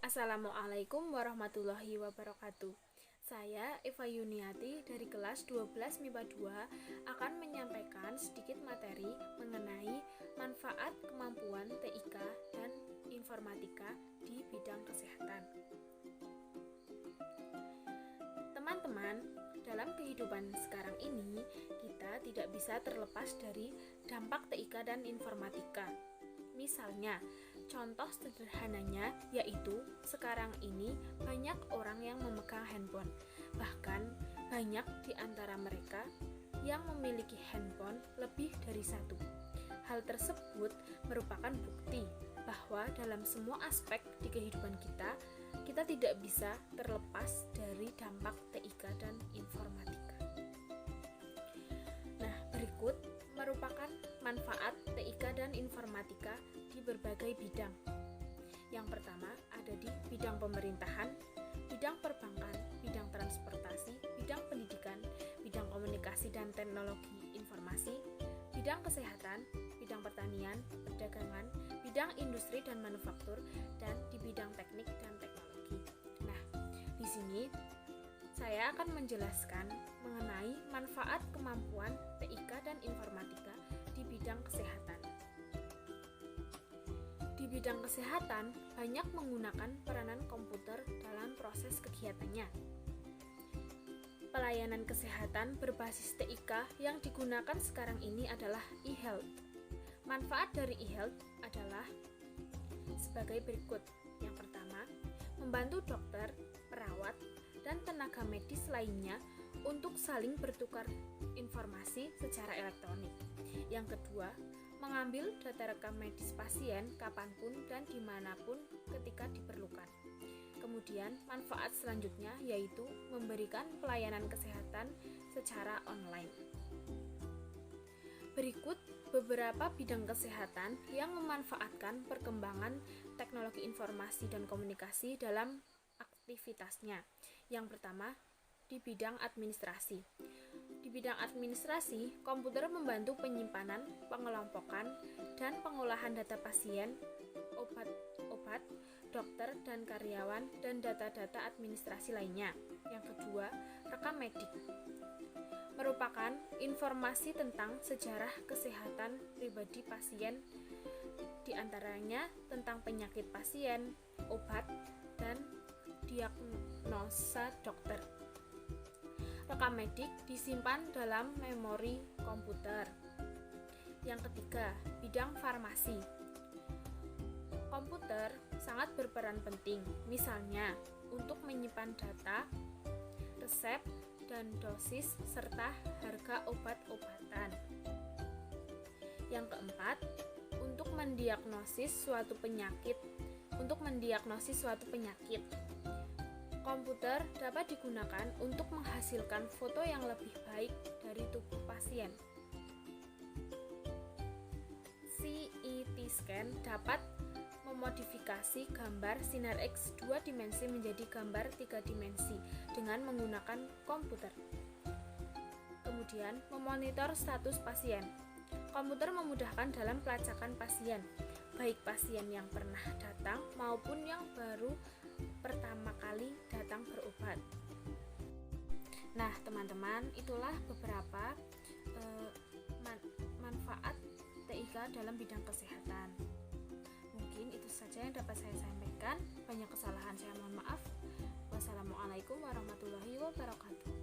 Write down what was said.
Assalamualaikum warahmatullahi wabarakatuh. Saya Eva Yuniati dari kelas 12 MIPA 2 akan menyampaikan sedikit materi mengenai manfaat kemampuan TIK dan informatika di bidang kesehatan. Teman-teman, dalam kehidupan sekarang ini kita tidak bisa terlepas dari dampak TIK dan informatika. Misalnya, contoh sederhananya yaitu sekarang ini banyak orang yang memegang handphone. Bahkan banyak di antara mereka yang memiliki handphone lebih dari satu. Hal tersebut merupakan bukti bahwa dalam semua aspek di kehidupan kita tidak bisa terlepas dari dampak TIK dan informatika. Nah, berikut merupakan manfaat TIK dan informatika di berbagai bidang. Yang pertama ada di bidang pemerintahan, bidang perbankan, bidang transportasi, bidang pendidikan, bidang komunikasi dan teknologi informasi, bidang kesehatan, bidang pertanian, perdagangan, bidang industri dan manufaktur, dan di bidang teknik dan teknologi. Nah, di sini saya akan menjelaskan mengenai manfaat kemampuan TIK dan informatika di bidang kesehatan. Di bidang kesehatan, banyak menggunakan peranan komputer dalam proses kegiatannya. Pelayanan kesehatan berbasis TIK yang digunakan sekarang ini adalah e-health. Manfaat dari e-health adalah sebagai berikut. Yang pertama, membantu dokter, perawat, dan tenaga medis lainnya untuk saling bertukar informasi secara elektronik. Yang kedua, mengambil data rekam medis pasien kapanpun dan dimanapun ketika diperlukan. Kemudian, manfaat selanjutnya yaitu memberikan pelayanan kesehatan secara online. Berikut beberapa bidang kesehatan yang memanfaatkan perkembangan teknologi informasi dan komunikasi dalam aktivitasnya. Yang pertama, di bidang administrasi. Di bidang administrasi, komputer membantu penyimpanan, pengelompokan, dan pengolahan data pasien, obat, dokter, dan karyawan, dan data-data administrasi lainnya. Yang kedua, rekam medik. Merupakan informasi tentang sejarah kesehatan pribadi pasien, di antaranya tentang penyakit pasien, obat, dan diagnosa dokter. Rekam medik disimpan dalam memori komputer. Yang ketiga, bidang farmasi. Komputer sangat berperan penting, misalnya untuk menyimpan data, resep, dan dosis, serta harga obat-obatan. Yang keempat, untuk mendiagnosis suatu penyakit. Komputer dapat digunakan untuk menghasilkan foto yang lebih baik dari tubuh pasien. CT scan dapat memodifikasi gambar sinar X 2 dimensi menjadi gambar 3 dimensi dengan menggunakan komputer. Kemudian, memonitor status pasien. Komputer memudahkan dalam pelacakan pasien, baik pasien yang pernah datang maupun yang baru pertama kali datang berobat. Nah, teman-teman, itulah beberapa manfaat TIK dalam bidang kesehatan. Mungkin itu saja yang dapat saya sampaikan. Banyak kesalahan saya mohon maaf. Wassalamualaikum warahmatullahi wabarakatuh.